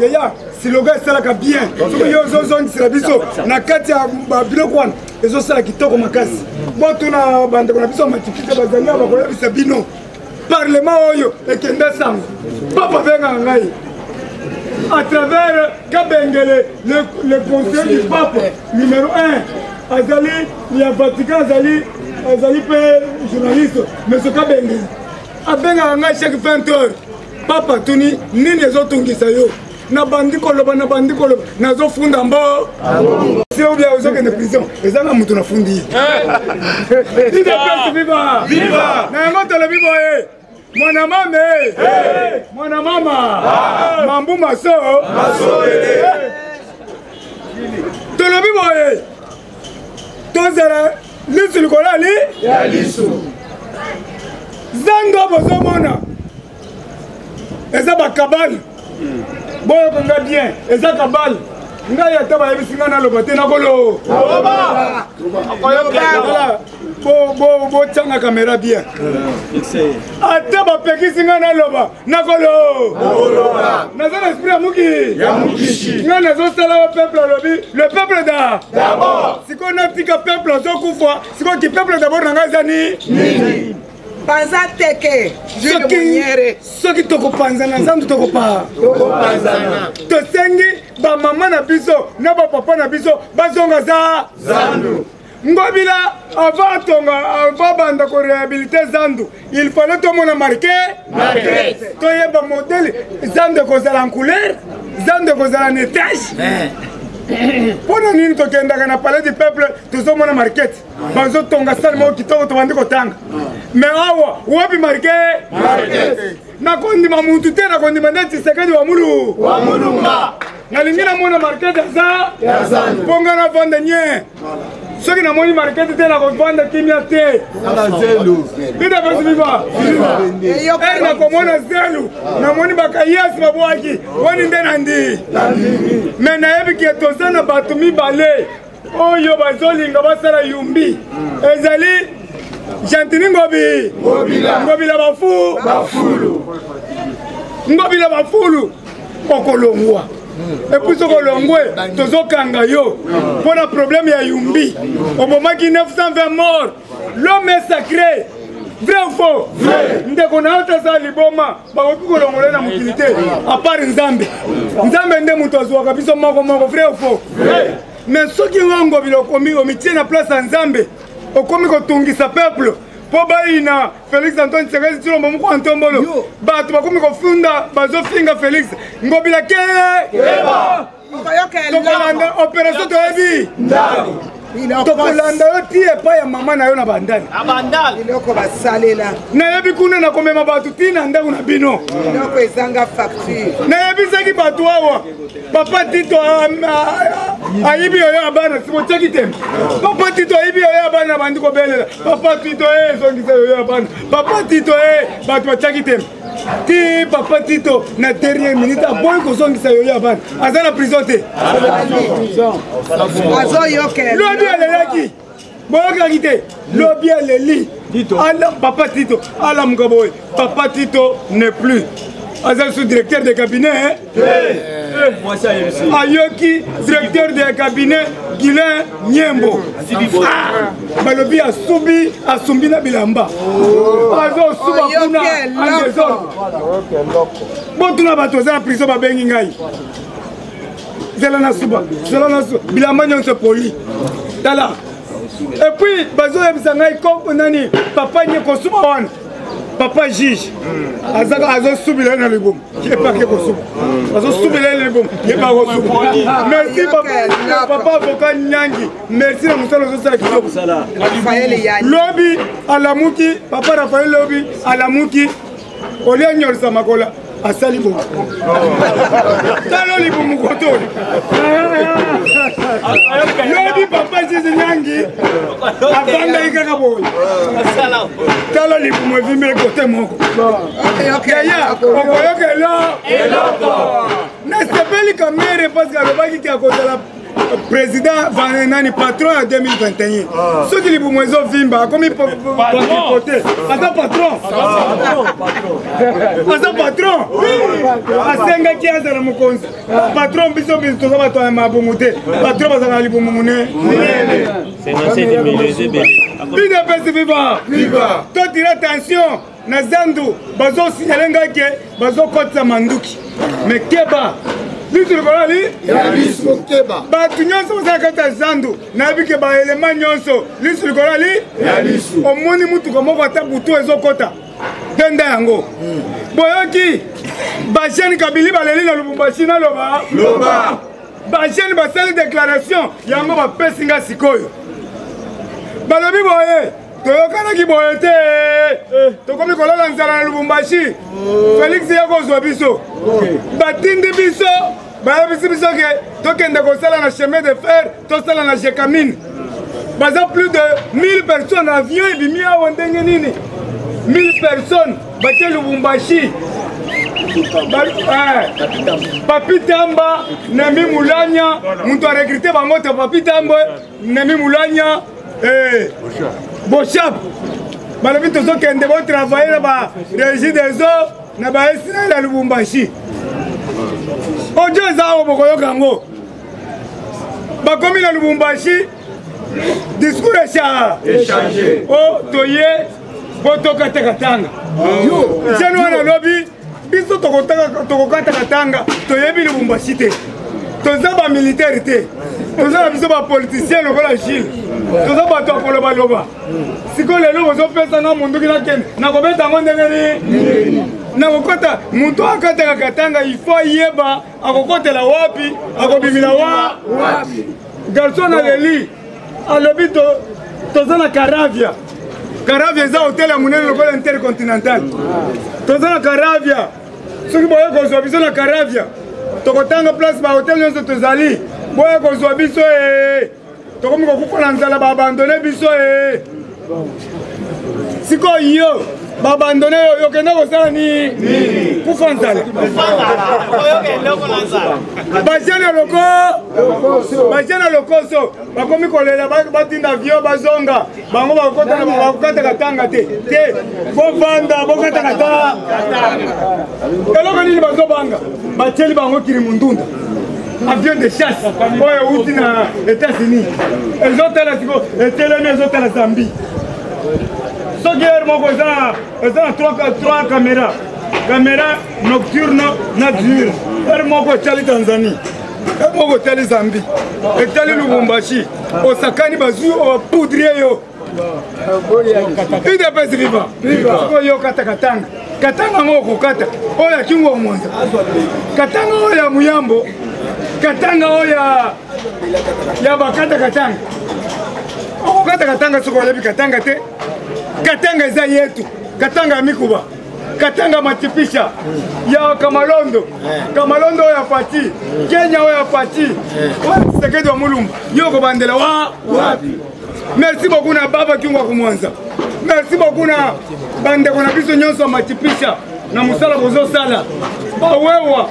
Yaya, si le gars est bien, si yo zone c'est la biso, na kati ya biloko wana, ezo sala kitoko makasi. Bon tuna bande na biso matikite bazanga bakola bisa bino. Parlement oyo ekenda sango. Papa venga ngai. À travers Kabengele, le conseiller du pape numéro 1, Azali, il y a Vatican, Azali peut journaliste, M. Kabengele. A Benga ngai chaque 20 heures. Papa Tuni, nini les autres qui sayo. Na bandi koloba, nazo funda mbo. C'est où bien aux autres en prison. Et ça na mutu na fundi. Vive viva! Viva! Na ngoto le vivo eh. Mwana mama eh. Mwana mama. Mambu maso. Maso eh. Tolobi boye. Tozara lisu likola li? Ya lisu. Zando bozo mona. Eza ba kabal. Boyo konga bien. Eza kabal. Nga ya taba yebisinga na lobote na kolo. Oba. Voilà. Bo tanga caméra bien. Ataba pekisinga na loba. Na kolo. Oloba. Naza esprit amuki. Ya mukishi. Nga nazo sala peuple lobi. Le peuple d'abord. Siko na tika peuple zo kufa. Siko ki peuple d'abord nga zani. Nini. Panza teke, Jules Moniere. Ceux qui toko panzana, zandu toko pa. Toko panzana. To sengi, ba mama na biso, na ba papa na biso, ba zonga za zandu. Ngobila, avant banda ko réhabiliter zandu, il fallait tout le monde marquer. Marquer. To yeba modèle, zandu ko zala en couleur, zandu ko zala en étage. Pona nini tokendaka na palais du peuple tozomona market bazo tonga salmo kitoko tobandi kotanga mais awa wapi market na kondima muntu te na kondima ndeti sekedi wa mulunga nalingi na mona market ya zandu ponga na vanda nye soki na moni market te na kovanda kimia te bida basi viva na komona zelu na moni bakayasi babwaki wani nde nandi me nayebi ke tozana bato mibale oyo bazolinga basala yumbi ezali Gentini ngobila bafulu okolongwa et puis ce que tozo kanga yo pour le problème ya yumbi au moment qui 920 morts l'homme est sacré vrai ou faux ndeko na otasa liboma bakoki kolongola na mokilité à part nzambe nde mutu azwaka biso moko vrai ou faux mais soki ngongo bilokomi omitie na place ya nzambe okomi kotungisa peuple po baina Félix Antoine Tshisekedi Tshilombo moko antombolo bato bakomi kofunda bazofinga Félix ngobila ke tokolanda opération toyebi tokolanda yo ti epai ya mama na yo na bandani biloko basalela nayebi kuna na komema bato tina ndako na bino biloko ezanga facture nayebisaki bato awa papa Tito ayibi oyo abana simotiaki tembe papa Tito ayibi oyo abana bandi kobelela papa Tito ezongisa oyo abana papa Tito bato batiaki tembe ti papa Tito na dernière minute aboyi kozongisa yoyo abana aza na prison te lobi alelaki boyokaki te lobi aleli papa Tito alamuka boye papa Tito n'est plus aza sous-directeur de cabinet ayoki directeur de cabinet Guilain Nyembo balobi asumbi na bilamba azosuba kuna en désordre botuna bato aza na prison babengi ngai zela na suba bilamba nyonso poli tala et puis bazoyebisa ngai nani papa nye kosuba wana papa juge azosubila na libomo yepake kosuba azosubila na libomo yepa kosuba merci papa avocat Nyangi merci na musala ozosala kitoko lobi alamuki papa Raphaël lobi alamuki olia nyolisa makola asali bomo talo libomo kotoli lobi papa juge Nyangi avanda ikaka boye talo libomo evimele kote moko yaya okoyoka eloko nasepeli kamere parce que alobaki ki akozala président nani patron en 2021 soki libumu ezovimba akomi patripote aza patron asengaki azala mokonzi patron biso toza bato ya mabumu te patron bazala na libumu monene UDPS viva totire attention na zandu bazosignale ngai ke bazokotisa manduki me keba litu likolo bato nyonso bazala kati ya zandu nayebi ke baelema nyonso litu likolo omoni mutuka moko ata butu ezokota tenda yango boyoki bajene kabili baleli na lubumbashi naloba bajene basali déclaration yango bapesi nga sikoyo balobi boye toyokanaki boye te tokomi kolala nzala na lubumbashi félix ye kozwa biso batindi biso bayebisi biso ke tokende kosala na chemin de fer tosala na jekamine baza plus de 1000 personnes avion ebimi awa ndenge nini 1000 personnes batie lubumbashi Papi Tamba Nemi Moulania mutu a recruté bango te Papi Tamba Nemi Moulania Bochap balobi tozokende bo travailler na ba régie des eaux na ba esina la Lubumbashi ojo ezao bokoyoka yango bakomi na Lubumbashi discours échangé toye botoka katanga jeno wana lobi biso tokokata katanga toyebi Lubumbashi te toza ba militaire te toza na biso ba politicien lokola Gilles toza bato akoloba siko lelo bozopesa na munduki nakende nakobeta yango ndenge nini nakokota mutu akataka katanga ifo yeba akokotela wapi akobimila wapi garçon aleli alobi toza na Caravia eza hotel ya munene lokola intercontinental toza na Caravia soki boye kozwa biso na Caravia tokotanga place ba hotel nyonso tozali boye kozwa biso tokomi kokufa na nzala baabandone biso sikoyo babandone yokende kosala ni kufa nzala bajene lokoso bakomi kolela batinda vio bazonga bango bakokata katanga te bovanda bokata katanga eloko nini bazobanga batieli bango kiri mundunda avion de chasse oyo euti na États-Unis ezotala siko etelemi ezotala Zambie soki heure moko eza na 3 caméra nocturne na diurne heure moko etali Tanzanie heure moko etali Zambie etali Lubumbashi osakani bazwi bapoudrie yo UDPS viva oyo kata katanga ngo okokata oyo akingo omwanza katanga oyo ya muyambo katanga oyo ya bakata katanga okokata katanga soko olebi katanga te katanga eza yetu katanga ya mikuba katanga matipisha ya kamalondo oyo ya pati Kenya oyo ya pati oyo Tshisekedi wa Mulumba yo kobandela wapi merci beaucoup na baba kiungwa kumwanza merci beaucoup na bandeko na biso nyonso matipisha na musala bozosala bawewa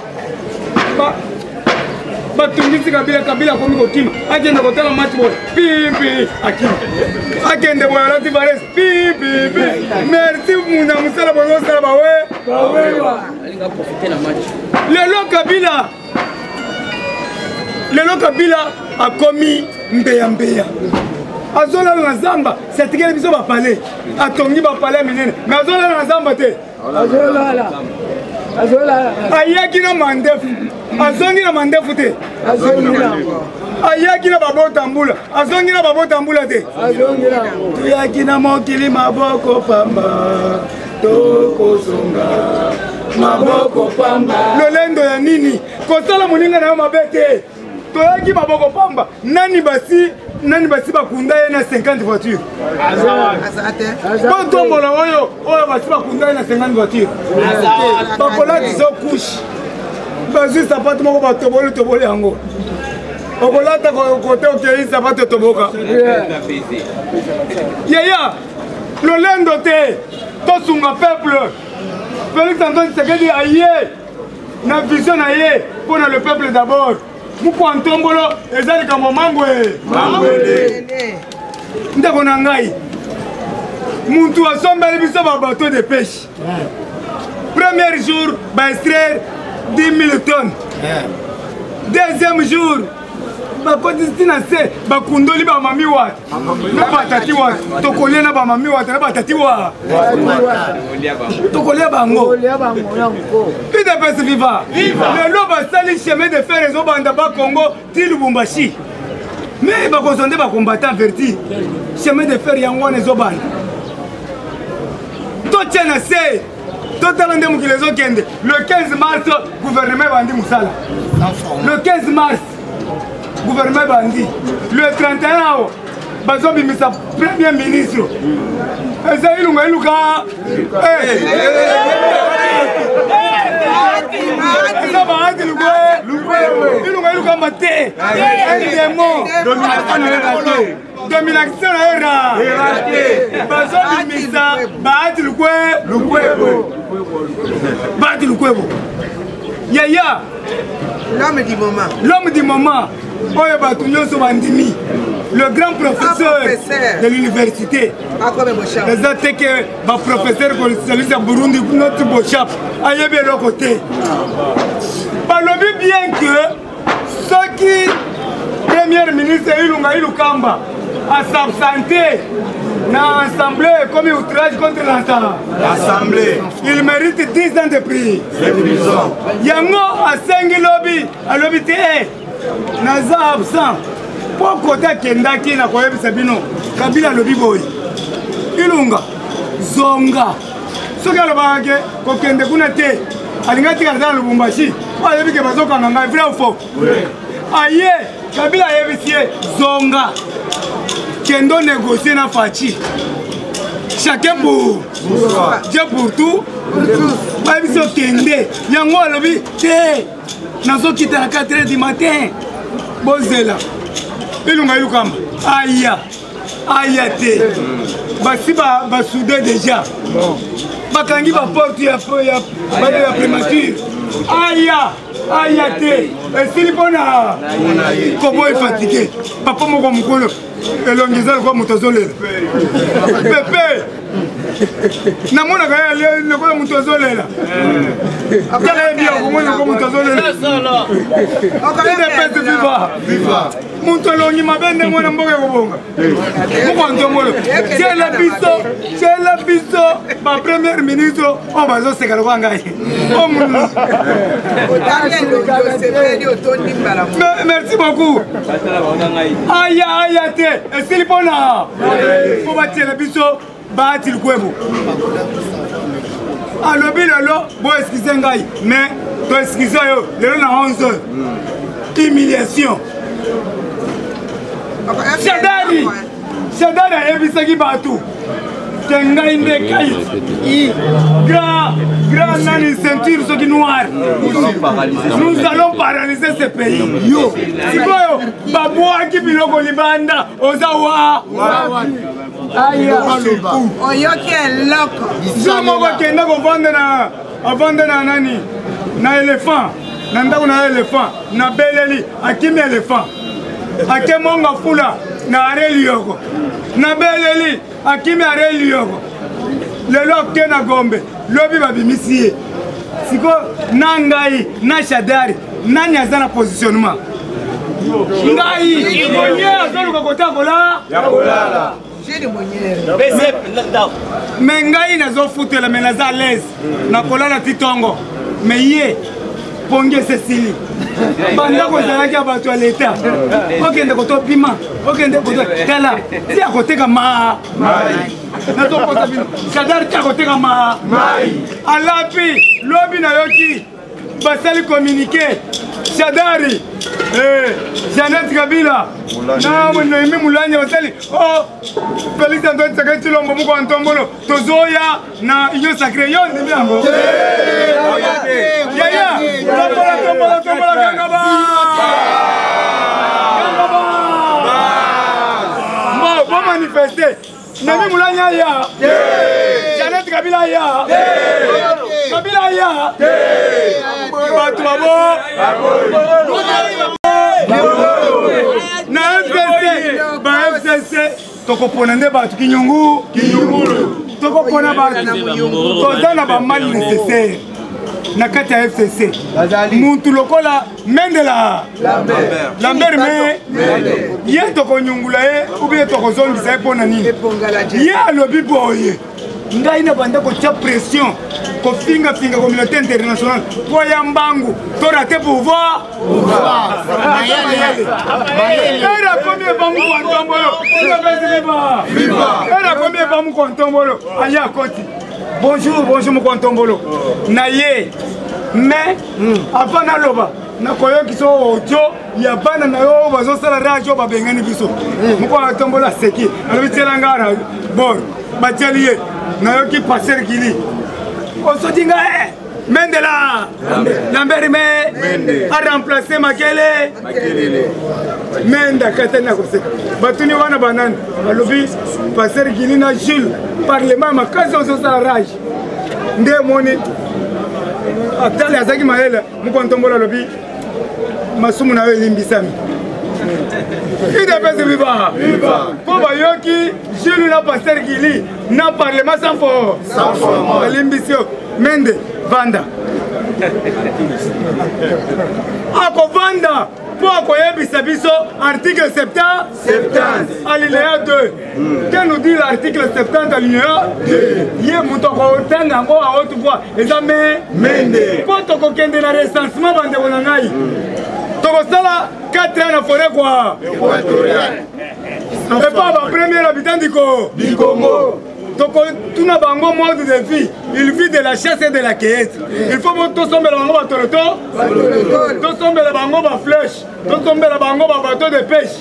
batungisi kabila komi kokima akende kotala match boy pipi akima akende boy alati vares pipi merci muna musala bozosala bawewa alinga profiter na match lelo kabila akomi mbeya azolala na zamba setikeli biso bapale atongi bapale minene mais azolala na zamba te ayaki na mandefu azongi na mandefu te ayaki na babotambula azongi na babotambula te tuyaki na mokili maboko pamba tokozonga maboko pamba lolendo ya nini kosala moninga na yo mabe te toyaki maboko pamba nani basi bakunda ye na 50 voiture botombola oyo basi bakunda ye na 50 voiture bakolatisa kushe bazwi sapatu moko batoboli yango okolata kote okei sapatu etoboka yaya lolendo te tosunga peuple Félix Antoine Tshisekedi aye na vision na ye mpona le peuple d'abord Mukwa ntombolo ezali kama mangwe. Ndeko na ngai. Muntu asombeli biso ba bateau de pêche. Premier jour, ba extraire 10 000 tonnes. Deuxième jour, ba kotistina se ba kundoli ba mami wat. Na batati wat. Tokolia na ba mami wat na batati wa. Tokolia bango. Qui de pèse viva. Le loba sali chemin de fer les obanda ba Congo ti Lubumbashi. Mais ba kosonde ba combattant verti. Chemin de fer yango ne zobanda. To tena se. Total ndemu kilezo kende. Le 15 mars gouvernement bandi musala. Le 15 mars gouvernement bandi. Le 31 bazo bimisa premier ministre. Eza ilunga iluka. Eza baati lugwe. Ilunga iluka mate. Demo. Domination era. Bazo bimisa baati lugwe. Baati lukwebo. Yaya. L'homme du moment. L'homme du moment. Oye batu nyonso bandimi. Le grand professeur de l'université. Les attaques, ma professeur constitutionnaliste à Burundi, notre Bochap, à Yébélo côté. Balobi bien que ceux qui, premier ministre Ilunga Ilukamba, a s'absenté dans l'Assemblée comme outrage contre l'Assemblée. Il mérite 10 ans de prix. Yango a 5 lobby, à lobby TE, Naza absent. Pour côté Kendaki na Koyebi Sabino, Kabila lobby boy. Ilunga, Zonga. Ce qu'il y a le bagage, quand Kende Kunate, Alingati Kazan Lubumbashi, Ayebi Kebazoka Nanga, vrai ou faux? Aïe, Kabila Yebisie, Zonga. Kendo négocier na Fachi. Chacun pour Dieu pour tout. Pas besoin de Kende. Yango alobi te. Nazo quitter à 4h du matin. Bozela. Ilunga Ilukam. Aya. Aya te. Basi ba soudé déjà. Bakangi ba porte ya prémature. Aya. Aya te. Et s'il bona. Kobo est fatigué. Papa moko mukolo. Elongeza kwa mutozolela. Pepe. Namona kaya le kwa mutozolela. Akala ndio kumona kwa mutozolela. Akala viva. Viva. Muntolongi mabende mwana mboga kobonga. Muko ntomolo. C'est la biso ma premier ministre on va zo sekala kwa ngai. Merci beaucoup. Aya aya te. Est-ce qu'il bon là? Faut battre le biso, battre le kwebo. Alors bilalo, bon excusez ngai, mais to excusez yo, le na 11h. Humiliation. Shadari a ebisaki batu. Tenga inde kai. Grand nani ceinture soki noir. Nous allons paralyser ce pays. Yo. Sikoyo babwa ki biloko libanda ozawa. Aya. Oyoki eloko. Somo ko kenda ko vendre na nani. Na éléphant. Na ndako na éléphant. Na beleli akimi éléphant. Akemonga fula na areli yoko. Na beleli akimi areli yoko. Lelo kena gombe. Lobi babimisiye. Siko nangai na Shadari nani azana positionnement. Ngai bonye azoluka kota kola. Ya kolala. J'ai bonye. Mais ngai nazo futela menaza à l'aise. Na kolala titongo. Mais ye ponge Cécilie. Banda ko zalaki abato ya l'État. Okende ko to pima. Okende ko to kala. Ti akoteka ma. Nato kota bino. Shadari ti akoteka ma. Alapi lobi na yoki. Basali communiqué. Shadari. Jeannette Kabila. Na Noémie Moulanya basali. Oh Félix Antoine Tshisekedi Tshilombo muko Antombolo. Tozoya na Union Sacrée yo ndimi yango. Yaya. Tombola kangaba. Bon manifester. Noémie Moulanya ya. Jeannette Kabila ya. Kabila ya. Batu babo. na FCC tokopona nde bato kinyungu tokopona bato toza na bamali nécessaire na kati ya FCC muntu lokola Mendela Lambert me ye tokonyungula ye ubie tokozongisa ye mpona nini ye alobi boye ngai na banda kotia pression kofingafinga communauté internationale po ya mbangu torate pouvoir era combien bamu kontombolo aya koti bonjour mokontombolo na ye mais avant naloba nakoyoki so audio ya bana na yo bazosala radio babengani biso mokontombolo aseki alobi tiela ngara bor batieli ye nayoki passer kili osodinga Mendela Lambert me a remplacé Makele Menda katana koseka batuni wana banana alobi passer kili na Jules parlement makazi ososala rage nde moni atali azaki mayele mokontombola alobi masumu na yo elimbisami idepesi viva po bayoki Jules na passer kili na parlement sans fort elimbisio Mende vanda ako vanda po akoyebisa biso article 70 alinéa 2 que nous dit l'article 70 alinéa 2 ye moto akotanga yango aotu poa eza mende po tokokende na recensement bandeko na ngai tokosala 4 ans na forêt kwa epa bapremier habitant du Congo tuna bango mode de vie, il vit de la chasse et de la cueillette. Il faut que tout sombe la bango ba toroto, tout sombe la bango ba flèche, tout sombe la bango ba bateau de pêche.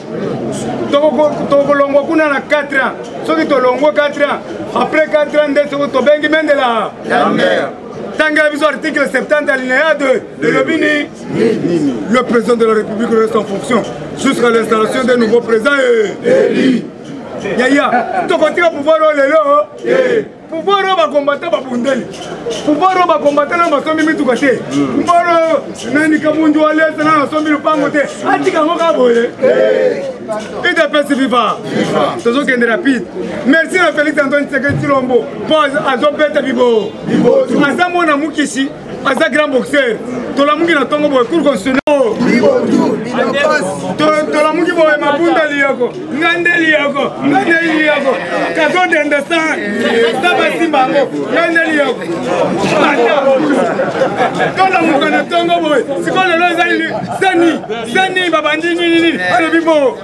Toko longo kuna na 4 ans. Soki to longo 4 ans, après 4 ans de to bengi Mendela la mer. Tanga biso article 70 alinéa 2 de l'Obini. Le président de la République reste en fonction jusqu'à l'installation d'un nouveau président élu. Yaya, tokotika pouvoir lelo, pouvoir ba combattre ba bundeli, pouvoir ba combattre na masombi mitukate, pouvoir nani kabundu alese na masombi lupango te, atika ngoka boye. Et de paix viva. Tozo kende rapide. Merci à Félix Antoine Tshisekedi Tshilombo pour azopeta bibo. Aza mona mukishi, aza grand boxeur. Tola mungi na tongo boye cour constitutionnel. Tola mungi boye mabunda liyako, ngande liyako, kazo d'indestin. Saba simbango, ngande liyako. Tola mungi na tongo boye, siko lelo zali sani babandi nini, ale bibo.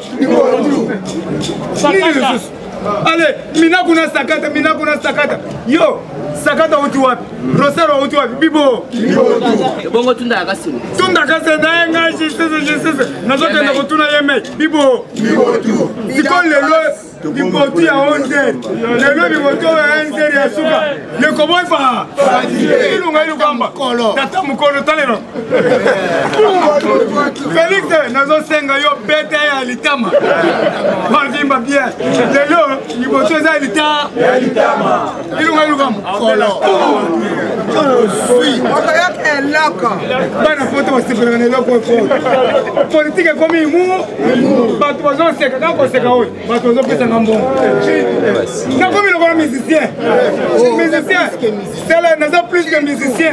Allez, mina kuna sakata. Yo, sakata uti wapi? Rosero uti wapi? Bibo. Bongo tunda akasini. Tunda akasini na nga jisese. Nazote na kutuna yeme. Bibo. Siko lelo bibotu ya 11. Lelo bibotu ya 11 ya suka. Le koboy fa. Ilunga ilukamba. Tata mukolo talero. Félix nazo senga yo bete ya litama. Wavimba bien. Lelo bibotu za litama. Ilunga ilukamba. Kolo. Bana foto wasipeleka na loko foto. Politique comme imu. Bato bazoseka kakoseka oyo. Bato bazopesa ngambo. Na comme le musicien. Musicien. C'est là n'a plus que musicien.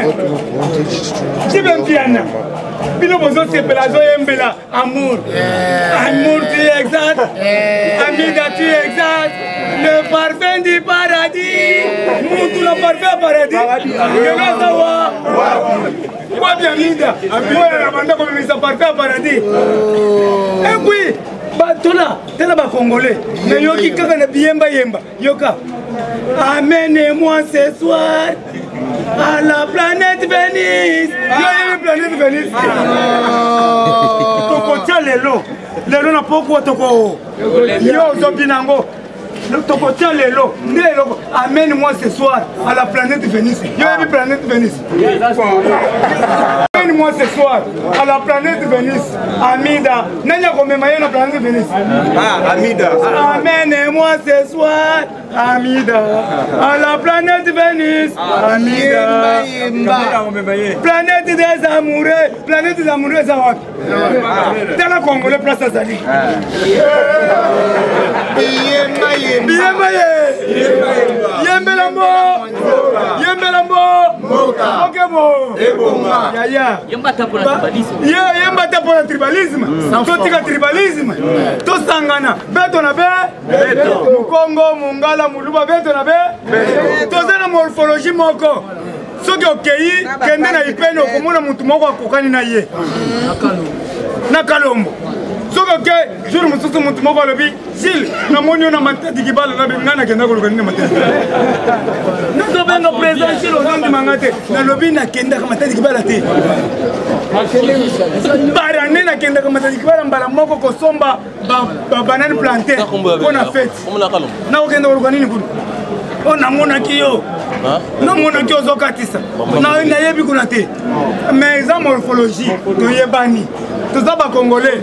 Qui vient piano. Bino bozo sepela zo yembela amour. Amour tu es exact. Amiga tu es exact. Le parfum du paradis. Moutou le parfum paradis. Quoi bien linda. Ouais, la bande comme ça parfum paradis. Et puis Batola, t'es là-bas congolais. Mais yoki kaka na biemba yemba. Yoka. Amenez-moi ce soir à la planète Vénus. La planète Vénus. Toko tia lelo. Lelo na poko toko. Yo zobinango. Toko tia lelo. Lelo amène-moi ce soir à la planète Vénus. Yo la planète Vénus. emmène-moi ce soir à la planète Vénus. Amida. Nanya komema ye na planète Vénus. Amida. Emmène-moi ce soir, Amida, à la planète Vénus. Amida. Planète des amoureux. Planète des amoureux, ça va. T'es la Congolais, place à Zali. Yembata pour le tribalisme. Totika tribalisme. Tosangana. Beto na be. Congo, Mongala, Muluba, beto na be. Tozana morphologie moko. Soki okei, kende na ipeno komona mutu moko akokani na ye. Na Kalombo. Soki okei, jour mususu mutu moko alobi, Gilles, namoni na matadi kibala na bengana kenda kolokani na matadi. Nazo benga président Gilles ozondi mangate, na lobi na kenda ka matadi kibala te. Barane na kenda ka matadi kibala mbala moko kosomba banane planté pona fête. Na okenda kolokani ni kudu. On a mon akio. Non, mon akio zokatisa. Na yebi kuna te. Mais ils ont morphologie. To yebani. Tout ça ba congolais.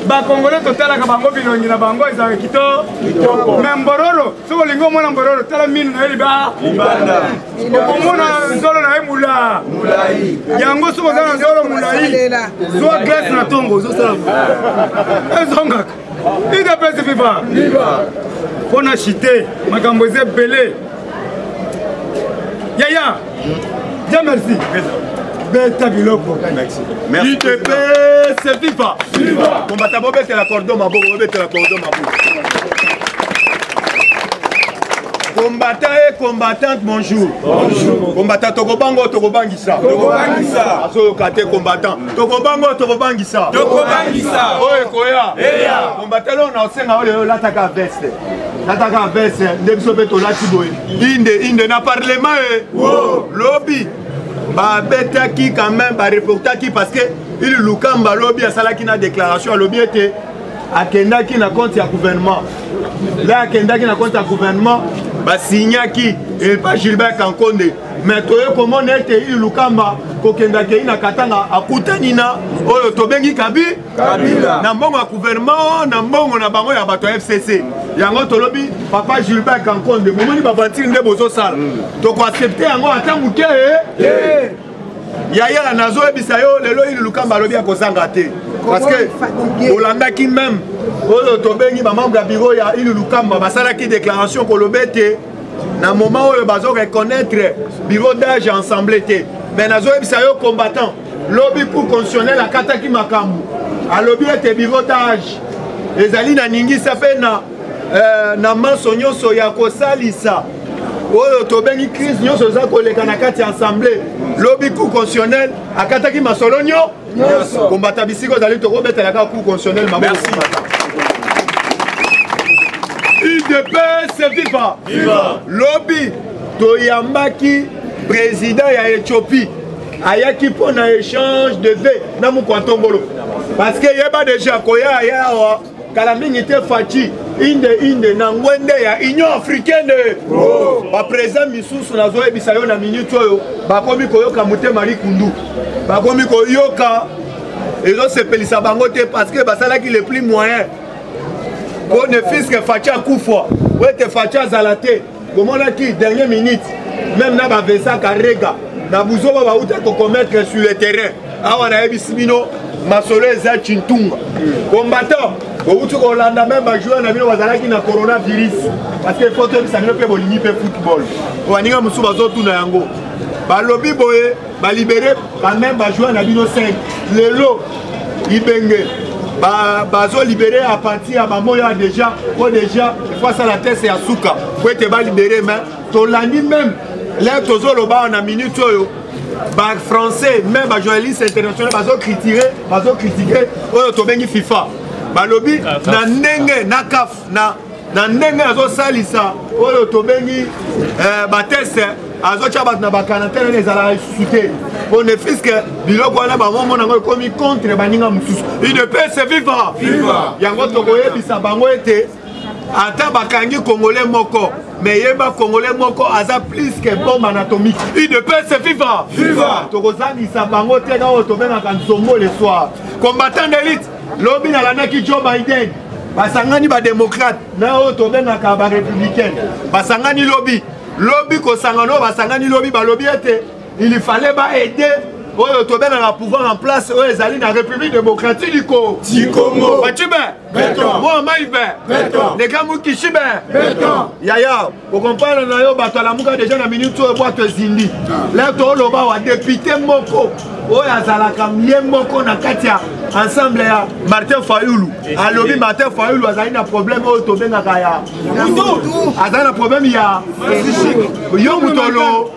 Ba congolais total ka bango bilongi na bango ezaka kito. Mais mbororo, soko lingo mona mbororo tala minu na eliba. Libanda. Mona zolo na emula. Mulai. Yango soko za zolo mulai. Zo glace na tongo zo sala. Ezonga. Ida pese viva. Viva. Pona chité, makambo eze belé. Yaya, bien merci. Beta biloko. Merci. IDP, c'est FIFA. FIFA. Combattant bobete la cordon mabo, bobete la cordon mabo. Combattant et combattante, bonjour. Bonjour. Combattant Togobango, Togobangisa. Togobangisa. Aso kate combattant. Togobango, Togobangisa. Togobangisa. Oye koya. Eya. Combattant là on a aussi na l'attaque à veste. L'attaque à veste, ndebso beto lati boy. Inde na parlement e. Wow. Lobby. Ba betaki quand même ba reportaki parce que il Lukamba lobby a sala qui na déclaration lobby était akenda qui na compte ya gouvernement. Là akenda qui na compte ya gouvernement. Basignaki et pas Gilbert Kankonde mais toi comment était il Lukamba kokenda ke ina katanga akutani na oyo tobengi Kabila na mbongo ya gouvernement na mbongo na bango ya bato FCC yango tolobi papa Gilbert Kankonde momoni ba vantir nde bozo sala to ko accepter yango atanguke yaya la nazo ebisa yo lelo il Lukamba lobi akozanga te parce que olandaki même oyo tobengi ba membre ya bureau ya il Lukamba basalaki déclaration ko lobete na moment oyo bazo reconnaître bureau d'âge ensemble te mais nazo ebisa yo combattant lobby pour constitutionnel akataki makambu alobi ete bureau d'âge ezali na ningisa pe na manso nyonso ya kosalisa oyo tobengi crise nyonso za koleka na kati assemblée lobby pour constitutionnel akataki masolo nyonso combattant bisiko ezali tokobetela ka cour constitutionnel mabo. Merci. IDP c'est viva. Viva. Lobby toyambaki président ya Éthiopie ayaki pour un échange de vœux na Mukwantongolo parce que yeba déjà koya ya kala mingi te fachi inde na ngwende ya Union africaine ba président misusu nazo ebisa yo na minute oyo bakomi koyoka mutema likundu bakomi koyoka ezo sepelisa bango te parce que basalaki le plus moyen on ne fils que Facha Koufwa, ou était Facha Zalate, comme on a dit, dernière minute, même na Bavesa Karega, na Bouzo va commettre sur le terrain. Awa na Ebisimino, Masolo Eza Chintunga. Combattant, au Hollanda même va jouer na Wazalaki na coronavirus, parce que faut que ça ne peut pas limiter football. On a dit que Moussou Bazo tout na yango. Balobi boye, ba libéré, quand même va jouer na Bino 5. Le lot, Ibenge. Bazo libéré à partir à Mamoya déjà, face à la tête c'est à Souka. Pour être libéré, mais Tolani même, là, Tozo Loba en a minute, bah français, même bah journaliste international, bazo critiquer, Tobengi FIFA. Bah lobby, na nenge, na kaf, na nenge azo salisa, Tobengi, bah test, azo chabat na bakanatene les ala souté. On ne fait que biloko wana ba momo nango komi contre baninga mususu. Il ne peut se vivre. Yango tokoye bisa bango ete ata bakangi congolais moko mais yeba congolais moko aza plus que bombe anatomique. UDPS viva viva tokozangisa bango te kao tobengaka nsongo le soir combattant d'élite lobi nalandaki Joe Biden basangani badémocrate na oyo tobengaka barépublicaine basangani lobi kosangana basangani lobi balobi ete il fallait aider oyo tobengaka pouvoir en place oyo ezali na république démocratique du Congo bachibe moi maïbe nekamukichibe yaya okompana na yo bato alamuka déjà na minute oyo bwato ezindi leo toloba wa député moko oyo azalaka mie moko na kati ya ensemble ya Martin Fayulu alobi Martin Fayulu azali na problème oyo tobengaka ya azali na problème ya yo mutolo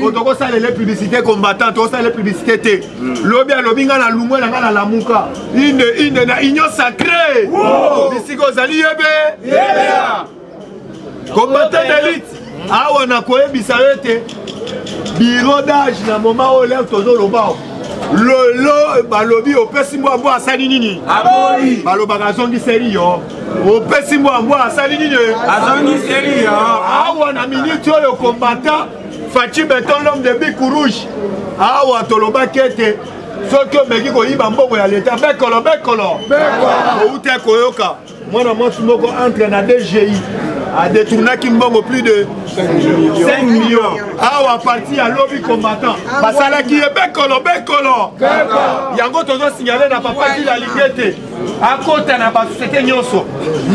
otokosala les publicités combattant tokosala les publicités te lobi nga na lumwe na nga na lamuka ine na union sacrée bisika ozali yebe combattant d'élite awa na koyebisa yo ete bureau d'âge na moment oyo leo tozoloba lolo balobi opesi mbwa asali nini balobaka azongiseli yo opesi mbwa asali nini azongiseli yo awa na minute oyo combattant Fachi Beton l'homme de Bic Rouge awa tolobaki ete soki omeki koyiba mbongo ya leta bekolo oute koyoka mwana mwasi moko entre na DGI adetournaki mbongo plus de 5 millions awa parti ya lobby combattant basalaki ye bekolo yango tozosignale na papa ki lalingi ete akota na basosiété nyonso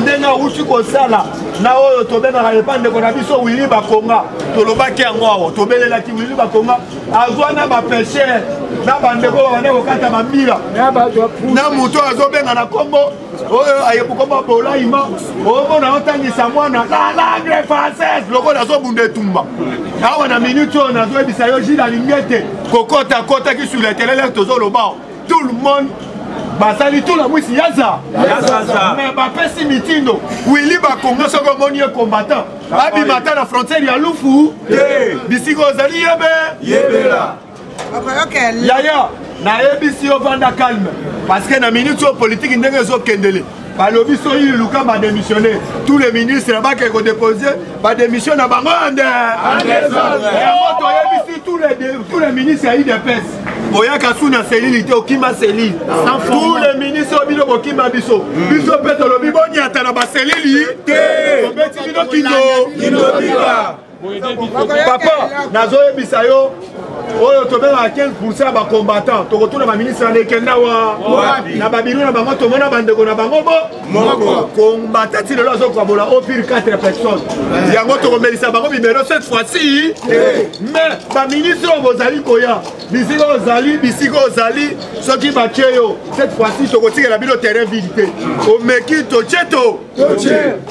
ndenge awuti kosala na oyo tobengaka epandeko na biso Willy Bakonga tolobaki yango awa tobelelaki Willy Bakonga azwa na bapesher na bandeko babanda kokata bambila na moto azobenga na kombo oyo ayebukoma bolaima omona otangisa mwana la langue française lokola azobunda etumba awa na minute oyo nazoyebisa yo jila lingete kokota-kotaki sur le terrain tozoloba tout le monde basali tout la mwisi yaza mais bapesi mitindo Willy Bakonga soko omoni ye combattant abimata na frontière ya lufu bisika ozali yebela yaya nayebisi yo vanda calme parce que na minute oyo politique ndenge ezokendele balobi so il luka badémissionné tous les ministres là-bas qui ont déposé badémission na bango toyebisi tous les ministres ya UDPS oyaka suna selili te okima selili tous les ministres oyo bino bokima biso mpe tolobi boniata na baselili te obeti bino kindo papa nazoyebisa yo oyo tobengaka 15% ya bacombattant tokotuna baministre alekenda wa na babiro na bango tomona bandeko na bango combattant ti lelo azokabola au pire 4 personnes yango tokomelisa bango bibero cette fois-ci mais baministre oyo bozali koya bisika ozali soki batie yo cette fois-ci tokotikela bino terrain vide te omeki totie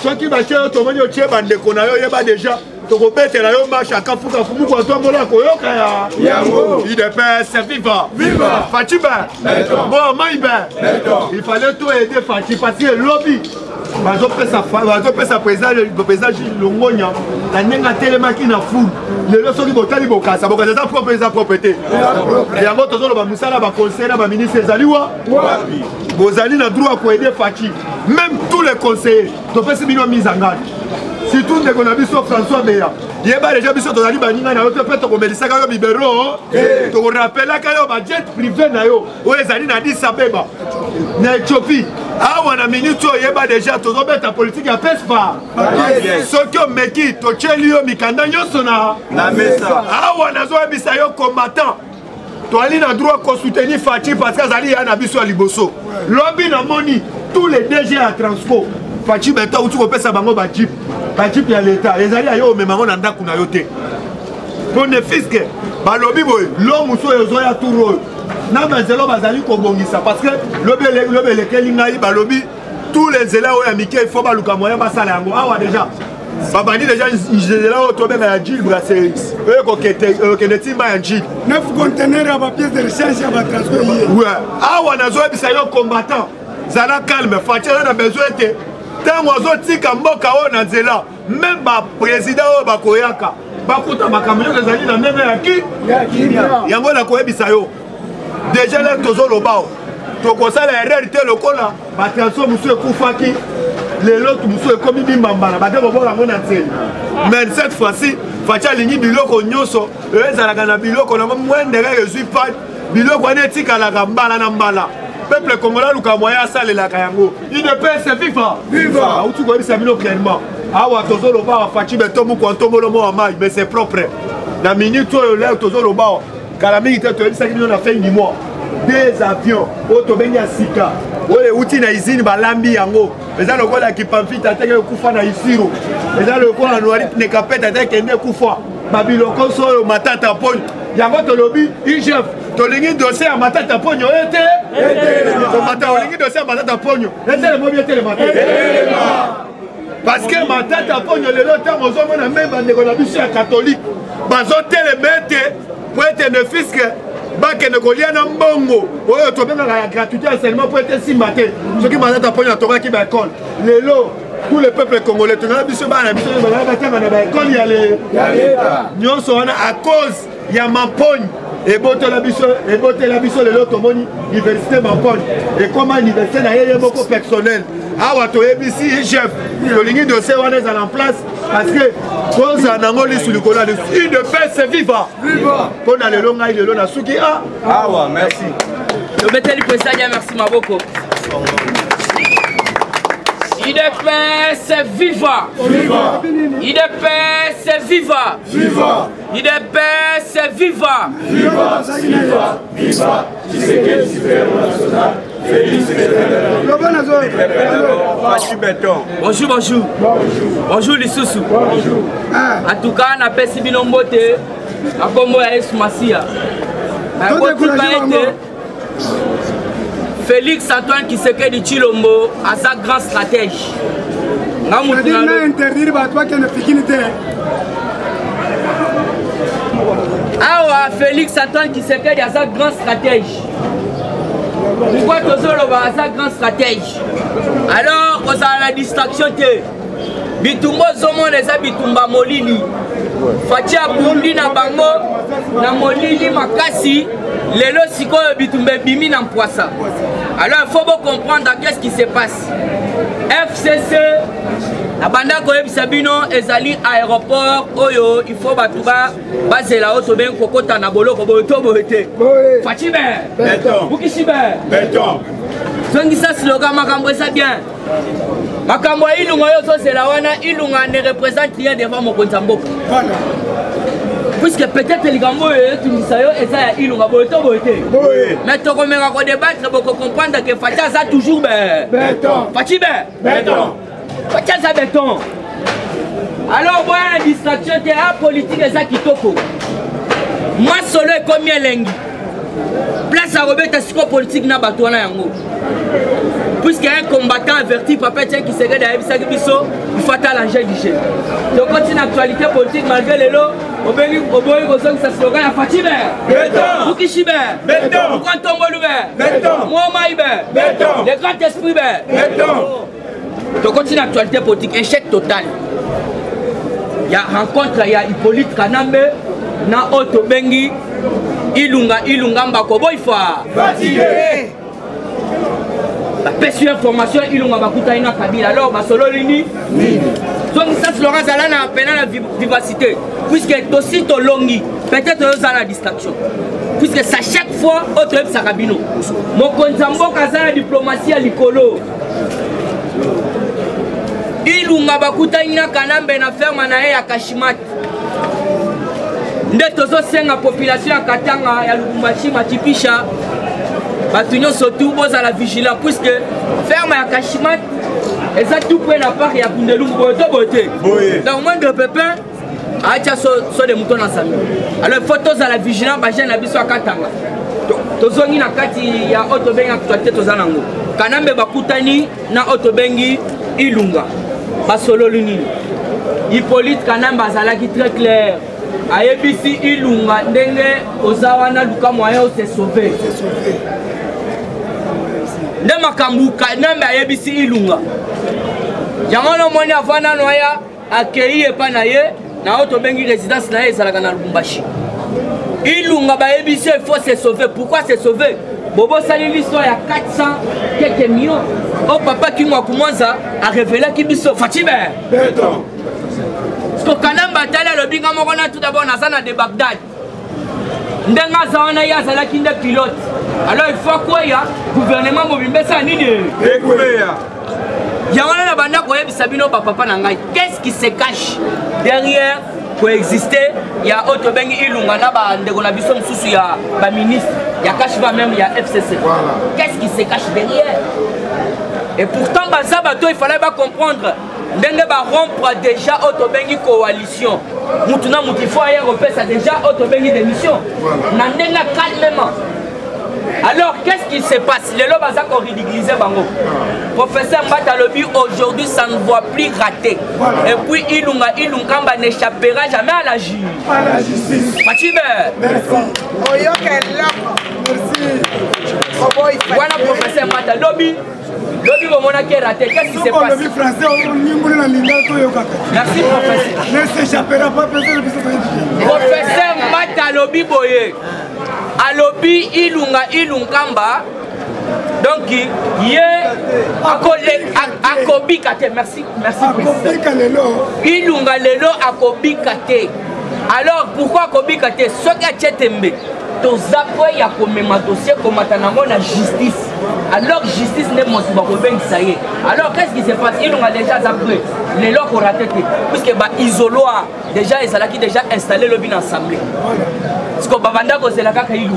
soki batie yo tomoni otie bandeko na yo yeba déjà tokobetela yo marche akafuka fumuku atombola koyoka ya UDPS viva Fachiba bon maïbe il fallait tout aider Fachi parce que lobby bazopesa président Longonya na ndenge atelemaki na foule lelo soki botali bokasa eza propre te yango tozoloba mosala baconseil na baministre ezali wapi bozali na droit koaider Fachi même tous les conseillers topesi bino mise en garde surtout ndeko na biso François Beya yeba déjà biso tozali baninga na yo te mpe tokomelisaka yo bibero tokorapelaka yo bajet privé na yo oyo ezali na Addis Abeba na Éthiopie awa na minute oyo yeba déjà tozobeta politique ya pespa soki omeki totyeli yo mikanda nyonso na mesa awa nazoyebisa yo combattant toali na droit kosoutenir Fachi parce que azali ya na biso ya liboso lobi na moni tous les DG ya transport Fachi beta uti kopesa bango bajip ya leta ezali ayo omemango na ndako na yo te mpo ne fiske balobi boye lo mosu oyo ozoya tour oyo na banzelo bazali kobongisa parce que lobi elekeli ngai balobi tous les nzela oyo ya mike ifo baluka moyen basala yango awa déjà babandi déjà nzela oyo tobenga ya jile brasserie oyo kokende timba ya jile 9 conteneurs ya bapièce de rechange ya batransport awa nazoyebisa yo combattant zala calme Fachi aza na besoin ete ntango azotika mboka oyo na nzela même baprésident oyo bakoyaka bakuta makambo nyonso ezali na ndenge ya yango nakoyebisa yo déjà le tozoloba tokosala erreur te lokola batransport mosusu ekufaki les autres muso comme bimbambala ba debo bola ngona nteni mais cette fois-ci facha lingi biloko nyoso ezalaka na biloko na mwendere ezui pas biloko ane etikala ka mbala na mbala peuple congolais luka moya asalelaka yango UDPS viva viva autu ko bisa bino clairement awa tozolo ba fachi beto mu kwantombolo mo amai mais c'est propre na minute oyo leo tozolo ba kala mingi te to bisa bino na fin du mois des avions auto benga sika oye uti na izini balambi yango eza lokola kipamfita teke kufa na isiro eza lokola noiri ne kapeta teke ne kufa babiloko so matata ponyo yango tolobi chef tolingi dossier ya matata ponyo ete tolingi dossier ya matata ponyo ete le mobi ete le matata parce que matata ponyo lelo tango ozomona même bandeko na biso ya catholique bazotelema ete po ete ne fiske bakende kolia na mbongo oyo tobengaka ya gratuité seulement po ete simba te soki matata ponyo atongaki baekole lelo tous les peuples congolais tozala biso bana biso bazala batanga na baekole ya leta nyonso wana à cause ya mamponi ebotela biso lelo tomoni université mamponi ekoma université na ye moko personnel awa toyebisi chef tolingi dossier wana ezala en place parce que koza nango lisu likolo ya lisu UDPS viva mpo na lelo ngai lelo nasuki awa merci tobeteli presadia merci maboko UDPS viva viva UDPS viva viva UDPS viva viva viva viva Tshisekedi super national Félix bonjour bonjour bonjour lisusu en tout cas na pesi bino mbote akombo ya Yesu Masia akotika ete Félix Antoine Tshisekedi Tshilombo a sa grand stratège. Awa Félix Antoine Tshisekedi a sa grand stratège. Pourquoi Tozoloba a sa grand stratège? Alors, on a la distraction. Bitumbo Zomo les Bitumba Molili. Fatia Bundi na Bango, na Molili Makasi. Lelo siko bitumbe bimi na poissa. Alors il faut comprendre qu'est-ce qui se passe. FCC la banda ko ebisabino ezali aéroport oyo il faut batuba bazela auto ben kokota na boloko boto bote. Fachibe beton. Bukishibe beton. Zongi ça slogan makambo ça bien. Makambo ilunga yo so c'est la wana ilunga ne représente rien devant mon konzamboka. Puisque peut-être les gambo tout ça et ça il a boto boté. Mais to comme on débattre pour comprendre que Fatia ça toujours béton. Fatia béton. Fatia ça béton. Alors voilà la distraction de la politique et ça qui toko. Moi solo et combien lengi. Place à Robert Siko politique na bato na yango. Puisqu'il y a un combattant averti, papa tient qui se regarde à Ebisa Gibiso, il faut attendre l'engin du chef. Donc, continue l'actualité politique malgré les lots, au Béni, au Boeing, au Zong, ça se regarde à Fatibé. Béton. Bukishibe. Béton. Quantum Bolubé. Béton. Mohamed. Béton. Les grands esprits. Béton. Donc, continue l'actualité politique, échec total. Il y a rencontre, il y a Hippolyte Kanambe, na Otto Bengi, Ilunga Mbakobo, il faut. Fatigué. La pêche information, il a bakouta ina Kabila. Alors, Basolo Lini, donc ça, Florence Alana a peine la vivacité. Puisque aussi to longi, peut-être dans la distraction. Puisque ça chaque fois, autre sa cabino. Mon konzambo kaza la diplomatie à l'icolo. Il a bakouta ina Kanambe na ferme na ya Kashimat. Ndetozo senga population ya Katanga ya Lubumbashi Machipisha. Batunyo surtout à la vigilance puisque ferme à Kashimat et ça tout près la part ya Kundelungu beauté. Donc moins de pépins acha so des moutons ensemble. Alors photos à la vigilance ba jeune abiso akatanga. Tozongi na kati ya Otobengi actualité tozanango. Kanambe bakutani na Otobengi Ilunga. Basolo luni. Hippolyte Kanambe azalaki très clair. Ayebisi Ilunga ndenge ozawana luka moyen se sauver. Nde makambu Kanambe ayebisi Ilunga. Yango no moni avana noya accueilli epa na ye na Otobengi résidence na ye ezalaka na Lubumbashi. Ilunga Baebisi, il faut se sauver. Pourquoi se sauver? Bobo sali l'histoire, il y a 400 quelques millions. Oh papa qui m'a commencé à révéler qui biso Fatime. Béton. Parce que quand on bataille le binga morona tout d'abord na de Bagdad. Ndenga zawana ya zala kinde pilote. Alors il faut quoi ya gouvernement mobimbe ça nini? Découvert. Yangana na banda ko yebisa bino papa na ngai. Qu'est-ce qui se cache derrière coexister? Il y a Otobengi Ilunga na ba ndeko na biso msusu ya ba ministre. Il y a Kashiva même, il y a FCC. Voilà. Qu'est-ce qui se cache derrière? Et pourtant, il fallait pas comprendre. Ndenge ba rompre déjà Otobengi coalition. Moutuna Moutifo ailleurs ça déjà Otobengi démission. Nandenga calmement. Alors qu'est-ce qui se passe? Les lobes ont ridiculisé Bango. Professeur Matalobi, aujourd'hui ça ne voit plus rater. Voilà. Et puis Ilungamba n'échappera jamais à la justice. À la justice. Mathibe. Merci. Merci. Voilà professeur Matalobi. Lobi Bomona qui est raté. Qu'est-ce qui se passe? Merci professeur. Ne s'échappera pas. Professeur Matalobi Boye. Alobi Ilungamba. Donc, il est Akobikate. Merci. Ilunga Lelo Akobikate. Alors, pourquoi Akobikate? Ce qui a Tchetembe. Il y a un dossier comme la justice. Alors, justice n'est pas ça y est. Alors, qu'est-ce qui se passe? Ils ont déjà après les lois qu'on a raté. Puisque Isolo a déjà installé le bin ensemble. Parce que Babanda c'est la caca il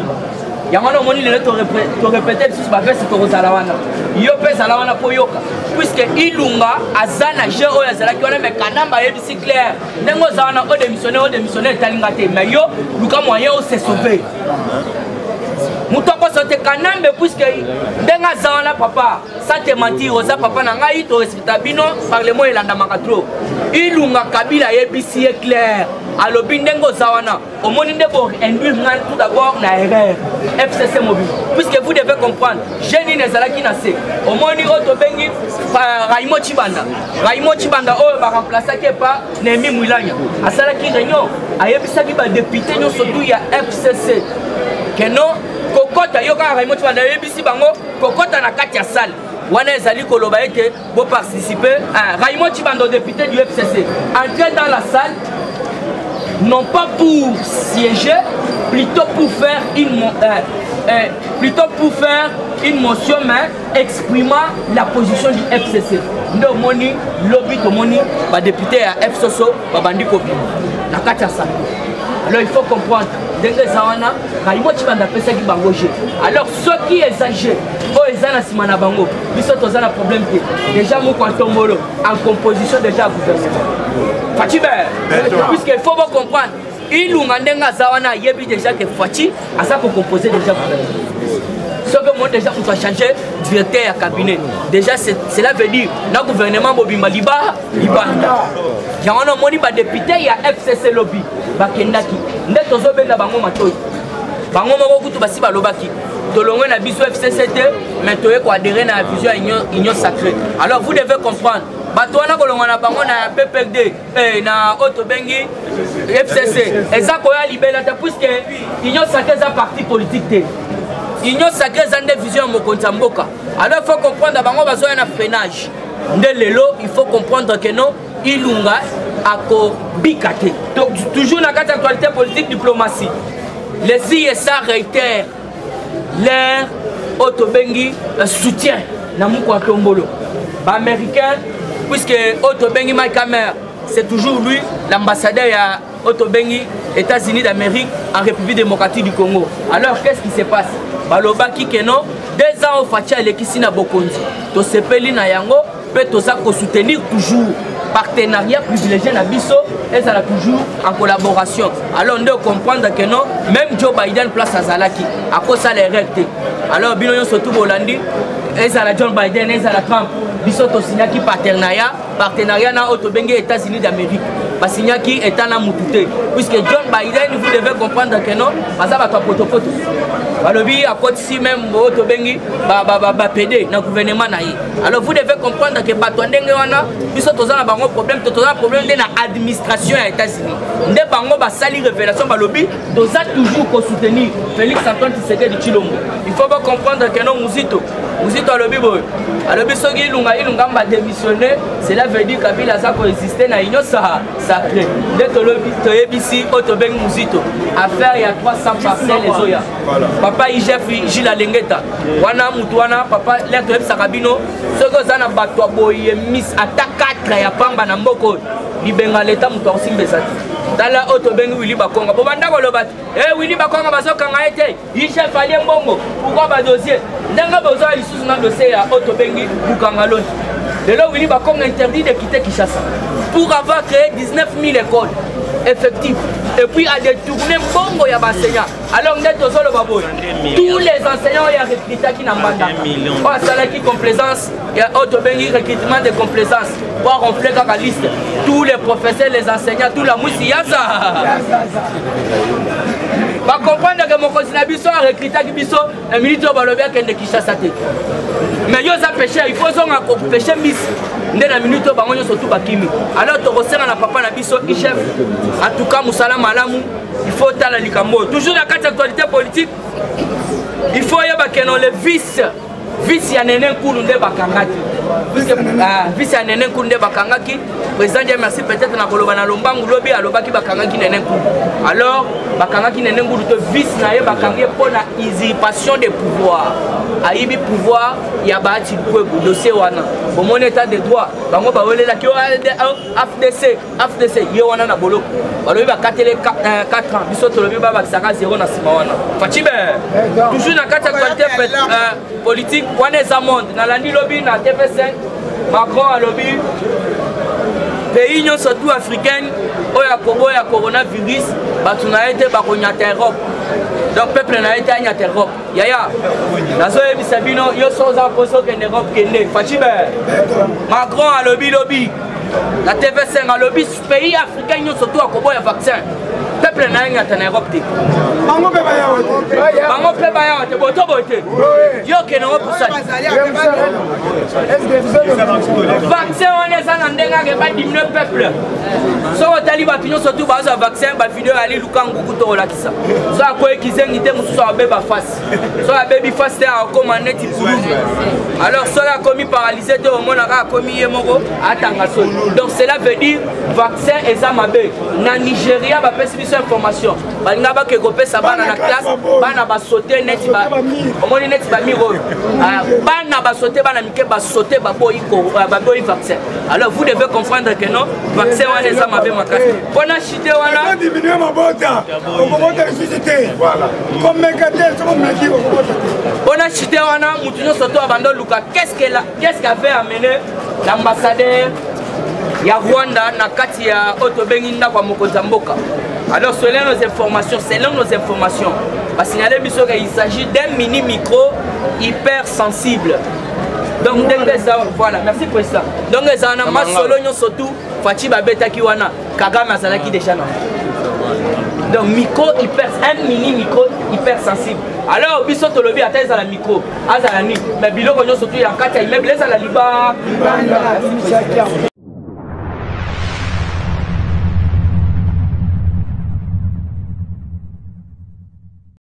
y a un moment il est répété sur ma veste pour Zalawana. Yo pe Zalawana pour yoka. Puisque Ilunga azana je o yazala qui on a mais kanamba ebisi clair. Nengo Zalawana o démissionnaire talingate mais yo luka moyen o se sauver. Moutoko sote kanambe puisque ndenga Zalawana papa sans te mentir oza papa na ngai to respectabino parlement elanda makatro. Ilunga Kabila ebisi clair. Alors, Bindengo Zawana, au monde de vous induire tout d'abord la erreur. FCC mobile. Puisque vous devez comprendre, Jenny Nezalaki Nase, au monde de Bengi, Raimo Chibanda. Raimo Chibanda, oh, va remplacer par Nemi Moulania. À Salaki Réunion, à Yebisaki, député, nous surtout, il y a FCC. Que non, Kokota, Yoga Raimo Chibanda, Yebisi Bango, Kokota na Katia Sal. Wana ezali koloba ete pour participer à Raimo Chibanda, député du FCC. Entrez dans la salle. Non pas pour siéger, plutôt pour faire une motion, mais exprimant la position du FCC. Nous moni lobby to moni ba député à FSOSO ba bandi kopi na kachasa. Alors il faut comprendre denge zawana Raimo Chibanda pesa ki bangoje. Alors ceux qui exagèrent o ezana simana bango biso tozana problème déjà mo kwantombolo en composition déjà gouvernement. Fatime, puisqu'il faut bien comprendre, Ilunga Ndenga Zawana yebi déjà que Fati a ça pour composer déjà gouvernement. Ce que moi déjà on doit changer directeur à cabinet. Déjà cela veut dire le gouvernement Bobimba Liba Libanda. Il y a un moni ba député il y a FCC lobby ba kendaki. Ndeto zo benda bango matoyi. Bango moko kutu basi ba lobaki. Tolongwe na biso FCCT mais toye ko adhérer na vision union sacrée. Alors vous devez comprendre Batouana Kolongana Bango na PPD na Otobengi FCC. Eza koya libela ta puisque union sacrée est un parti politique. Union sacrée est une vision mokonza mboka. Alors il faut comprendre bango bazoya na freinage. Nde lelo il faut comprendre que non Ilunga ako bikate. Donc toujours dans la actualité politique diplomatie. Les ISA réitèrent leur Otobengi soutien na Mukwa Tombolo. Américain puisque Otobengi Mike Hammer, c'est toujours lui l'ambassadeur à Otobengi, États-Unis d'Amérique en République démocratique du Congo. Alors qu'est-ce qui se passe? Balobaki Keno, 2 ans au Fatia et Kisina Bokonzi. To sepeli na yango, peut to soutenir toujours partenariat privilégié na biso et ça toujours en collaboration. Alors on doit comprendre que non, même Joe Biden place à Zalaki, à cause ça les règles. Alors bino surtout Bolandi, et ça la John Biden, et ça la Trump. Biso to signé qui partenariat na Otobengi États-Unis d'Amérique. basignaki état na mututé puisque John Biden vous devez comprendre que non baza bato potopoto balobi akotisi même boto bengi ba PD na gouvernement na ye alors vous devez comprendre que bato ndenge wana biso tozana bango problème tozana problème de na administration ya États-Unis nde bango basali révélation balobi toza toujours ko soutenir Félix Antoine Tshisekedi Tshilombo il faut pas comprendre que non Muzito alobi boy alobi soki ilunga mba démissionner cela veut dire Kabila za coexister na union sacrée nde tolobi toyebisi otobengi Muzito affaire ya 300 parcelles ezoya papa IGF Gilles Alengeta wana mutu wana papa leo toyebisaka bino soki oza na bato ya boye miss ata 4 ya pamba na mboko libenga leta mutu akusimbeza te tala otobengi Willy Bakonga bo banda koloba Willy Bakonga bazokanga ete IGF alie mbongo pourquoi ba dossier ndenge bozo lisusu na dossier ya otobengi Bukangaloni lelo Willy Bakonga interdit de quitter Kinshasa pour avoir créé 19 000 écoles effectif et puis à détourner mbongo ya enseignants alors net tozolo baboy tous les enseignants ya recruté qui n'ambanda pas salaire qui complaisance ya autobengi recrutement de complaisance pour remplir la liste tous les professeurs les enseignants tout la mousse yaza va comprendre que mon cousin biso a recruté qui biso un militaire balobia kende Kinshasa te mais yo za pêcher il faut zonga ko pêcher miss ndé na minute bango nyo surtout bakimi alors to kosenga na papa na biso chef en tout cas musala malamu il faut tala likambo toujours la carte actualité politique il faut yeba que non le vice ya nene nkulu nde bakangaki puisque vice ya nene nkulu nde bakangaki président Dieu merci peut-être na koloba na lombangu lobi alobaki bakangaki nene nkulu alors bakangaki nene nkulu to vice na ye bakangi pour la usurpation de pouvoir aibi pouvoir ya baati peuple dossier wana bon mon état de droit bango bawelela ki FDC ye wana na boloko balobi bakatele 4 ans biso tolobi babakisaka 0 na sima wana fachibe toujours na carte actualité politique wana eza monde nalandi lobi na TV5 Macron alobi pays nyonso surtout africaine oya kobo ya coronavirus batu na ete bakonyata Europe donc peuple na ete anyata Europe yaya nazo yebisa bino yo soza poso kende Europe kende fachibe Macron alobi lobi la TV5 alobi pays africain nyonso surtout akobo ya vaccin peuple na anyata na Europe te bango pe bayawa te boto bote yo kene ngo pusa vaccin wana eza na ndenge ake badimine peuple so otali bato nyonso tu bazwa vaccin bavideo ali luka nguku to olakisa so akoyeki zengi te mosusu abeba fasi so abebi fasi te akokoma neti pulumu alors soki akomi paralysé te omonaka akomi ye moko atanga soni donc cela veut dire vaccin eza mabe na Nigeria bapesi biso information balinga bake kopesa bana na classe bana basote neti omoni neti bamiro bana basote bana mike basote baboyi vaccin alors vous devez comprendre que non vaccin wana eza mabe makasi mpona chite wana diminuer mabota okobota ressuscité voilà comme mécatel somo meki okobota mpona chite wana mutu nyonso to abando luka qu'est-ce qu'avait amené l'ambassadeur ya Rwanda na kati ya otobengi ndako mokonza mboka alors selon nos informations basignaler biso qu'il s'agit d'un mini micro hyper sensible donc voilà merci président donc ça na masolo nyonso tout fachi babetaki wana Kagame azalaki déjà na donc un mini micro hyper sensible alors biso tolobi ata ezala micro azala ni mais biloko nyonso tout ya kati ya immeuble ezala liba